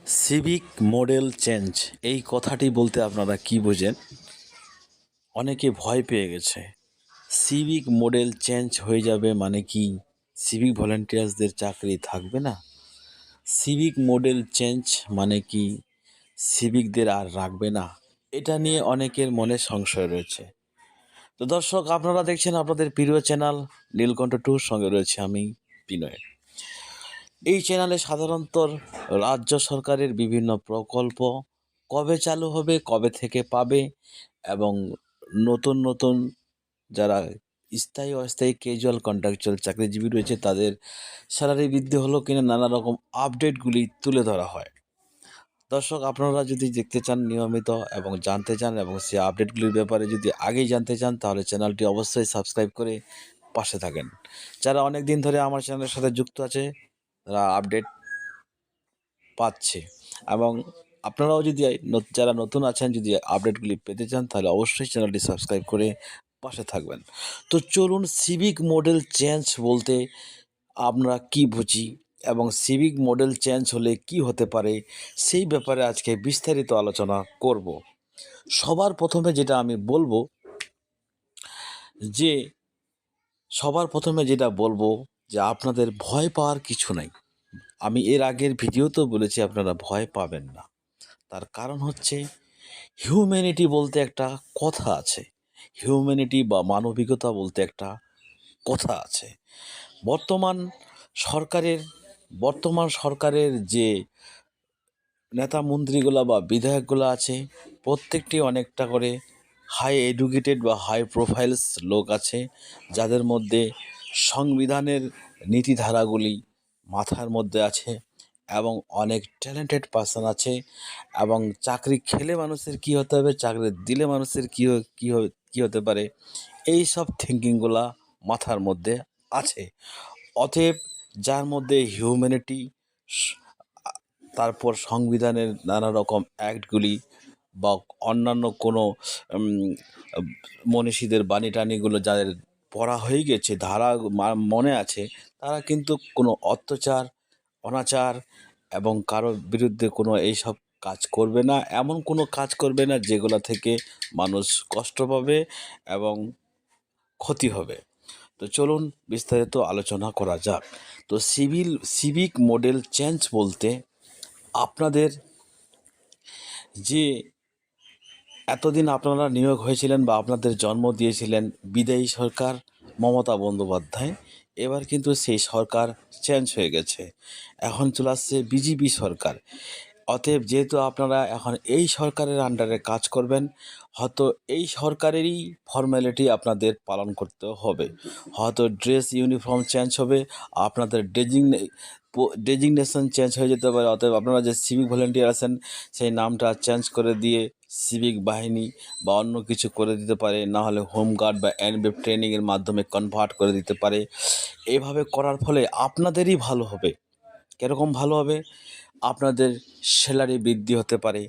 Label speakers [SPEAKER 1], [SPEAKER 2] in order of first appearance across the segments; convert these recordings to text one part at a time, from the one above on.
[SPEAKER 1] Civic model change এই কথাটি বলতে আপনারা কি বোঝেন? অনেকে ভয় পেয়ে গেছে। সিভিক মডেল চেঞ্জ হয়ে যাবে মানে কি সিভিক ভলেন্টিয়ার্সদের চাকরি থাকবে না? সিভিক মডেল চেঞ্জ মানে কি সিভিকদের আর রাখবে না? এটা নিয়ে অনেকের মনে সংশয় রয়েছে। তো দর্শক, আপনারা দেখছেন আপনাদের প্রিয় চ্যানেল নীলকণ্ঠ টুর, সঙ্গে রয়েছে আমি বিনয়। এই চ্যানেলে সাধারণত রাজ্য সরকারের বিভিন্ন প্রকল্প কবে চালু হবে, কবে থেকে পাবে, এবং নতুন নতুন যারা স্থায়ী অস্থায়ী ক্যাজুয়াল কন্ট্রাকচুয়াল চাকরিজীবী রয়েছে তাদের স্যালারি বৃদ্ধি হলো কিনা, নানা রকম আপডেটগুলি তুলে ধরা হয়। দর্শক, আপনারা যদি দেখতে চান নিয়মিত এবং জানতে চান এবং সেই আপডেটগুলির ব্যাপারে যদি আগেই জানতে চান, তাহলে চ্যানেলটি অবশ্যই সাবস্ক্রাইব করে পাশে থাকেন। যারা অনেক দিন ধরে আমার চ্যানেলের সাথে যুক্ত আছে তারা আপডেট পাচ্ছে, এবং আপনারাও যদি যারা নতুন আছেন যদি আপডেটগুলি পেতে চান তাহলে অবশ্যই চ্যানেলটি সাবস্ক্রাইব করে পাশে থাকবেন। তো চলুন, সিভিক মডেল চেঞ্জ বলতে আমরা কি বুঝি এবং সিভিক মডেল চেঞ্জ হলে কি হতে পারে সেই ব্যাপারে আজকে বিস্তারিত আলোচনা করব। সবার প্রথমে যেটা আমি বলবো যে যে আপনাদের ভয় পাওয়ার কিছু নাই। আমি এর আগের ভিডিওতেও বলেছি আপনারা ভয় পাবেন না। তার কারণ হচ্ছে হিউম্যানিটি বলতে একটা কথা আছে। হিউম্যানিটি বা মানবিকতা বলতে একটা কথা আছে। বর্তমান সরকারের যে নেতা মন্ত্রীগুলা বা বিধায়কগুলো আছে, প্রত্যেকটি অনেকটা করে হাই এডুকেটেড বা হাই প্রোফাইলস লোক আছে, যাদের মধ্যে সংবিধানের নীতিধারাগুলি মাথার মধ্যে আছে, এবং অনেক ট্যালেন্টেড পার্সন আছে। এবং চাকরি খেলে মানুষের কী হতে হবে, চাকরি দিলে মানুষের কী হতে পারে, এই সব থিঙ্কিংগুলা মাথার মধ্যে আছে। অতএব যার মধ্যে হিউম্যানিটি, তারপর সংবিধানের নানা রকম অ্যাক্টগুলি বা অন্যান্য কোনো মনীষীদের বাণী টানিগুলো যাদের পড়া হয়ে গেছে, ধারা মনে আছে, তারা কিন্তু কোনো অত্যাচার, অনাচার এবং কারোর বিরুদ্ধে কোনো এইসব কাজ করবে না, এমন কোনো কাজ করবে না যেগুলো থেকে মানুষ কষ্ট পাবে এবং ক্ষতি হবে। তো চলুন বিস্তারিত আলোচনা করা যাক। তো সিভিক মডেল চেঞ্জ বলতে আপনাদের যে এতদিন আপনারা নিয়োগ হয়েছিলেন বা আপনাদের জন্ম দিয়েছিলেন বিদায়ী সরকার মমতা বন্দ্যোপাধ্যায়, এবার কিন্তু সেই সরকার চেঞ্জ হয়ে গেছে। এখন চলে আসছে বিজেপি সরকার। অতএব যেহেতু আপনারা এখন এই সরকারের আন্ডারে কাজ করবেন, হয়তো এই সরকারেরই ফর্ম্যালিটি আপনাদের পালন করতে হবে। হয়তো ড্রেস ইউনিফর্ম চেঞ্জ হবে, আপনাদের ডেজিগনেশন চেঞ্জ হয়ে যেতে পারে। অতএব আপনারা যে সিভিক ভলেন্টিয়ার আছেন সেই নামটা চেঞ্জ করে দিয়ে সিভিক বাহিনী বা অন্য কিছু করে দিতে পারে, না হলে হোমগার্ড বা এনবিএফ ট্রেনিংয়ের মাধ্যমে কনভার্ট করে দিতে পারে। এভাবে করার ফলে আপনাদেরই ভালো হবে। কীরকম ভালো হবে? আপনাদের স্যালারি বৃদ্ধি হতে পারে,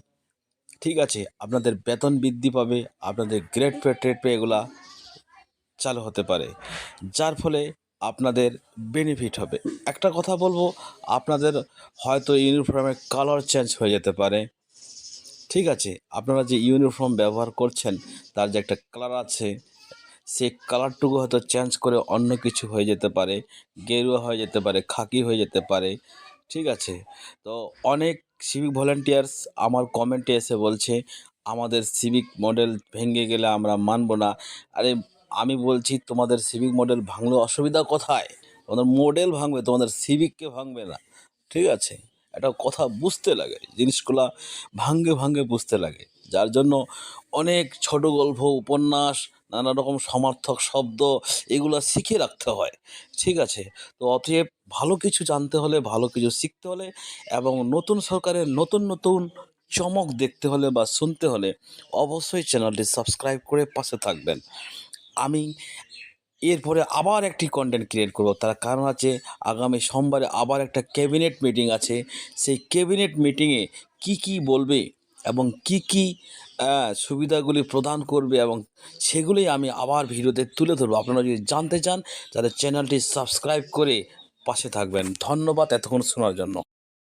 [SPEAKER 1] ঠিক আছে, আপনাদের বেতন বৃদ্ধি পাবে, আপনাদের গ্রেড পে ট্রেড পে এগুলা চালু হতে পারে, যার ফলে আপনাদের বেনিফিট হবে। একটা কথা বলবো, আপনাদের হয়তো ইউনিফর্মের কালার চেঞ্জ হয়ে যেতে পারে, ঠিক আছে, আপনারা যে ইউনিফর্ম ব্যবহার করছেন তার যে একটা কালার আছে, সেই কালারটুকু হয়তো চেঞ্জ করে অন্য কিছু হয়ে যেতে পারে, গেরুয়া হয়ে যেতে পারে, খাকি হয়ে যেতে পারে, ঠিক আছে। তো অনেক সিভিক ভলেন্টিয়ার্স আমার কমেন্টে এসে বলছে আমাদের সিভিক মডেল ভেঙে গেলে আমরা মানব না। আরে, আমি বলছি তোমাদের সিভিক মডেল ভাঙলে অসুবিধা কোথায়? তোমাদের মডেল ভাঙবে, তোমাদের সিভিককে ভাঙবে না, ঠিক আছে। একটা কথা বুঝতে লাগে, জিনিসগুলা ভাঙ্গে ভাঙ্গে বুঝতে লাগে, যার জন্য অনেক ছোট গল্প, উপন্যাস, নানা রকম সমার্থক শব্দ এগুলো শিখে রাখতে হয়, ঠিক আছে। তো অতএব ভালো কিছু জানতে হলে, ভালো কিছু শিখতে হলে এবং নতুন সরকারের নতুন নতুন চমক দেখতে হলে বা শুনতে হলে অবশ্যই চ্যানেলটি সাবস্ক্রাইব করে পাশে থাকবেন। আমি এরপরে আবার একটি কন্টেন্ট ক্রিয়েট করব, তার কারণ আছে আগামী সোমবারে আবার একটা ক্যাবিনেট মিটিং আছে। সেই ক্যাবিনেট মিটিংয়ে কি বলবে এবং কি সুবিধাগুলি প্রদান করবে, এবং সেগুলোই আমি আবার ভিডিওতে তুলে ধরবো। আপনারা যদি জানতে চান তাহলে চ্যানেলটি সাবস্ক্রাইব করে পাশে থাকবেন। ধন্যবাদ এতক্ষণ শোনার জন্য।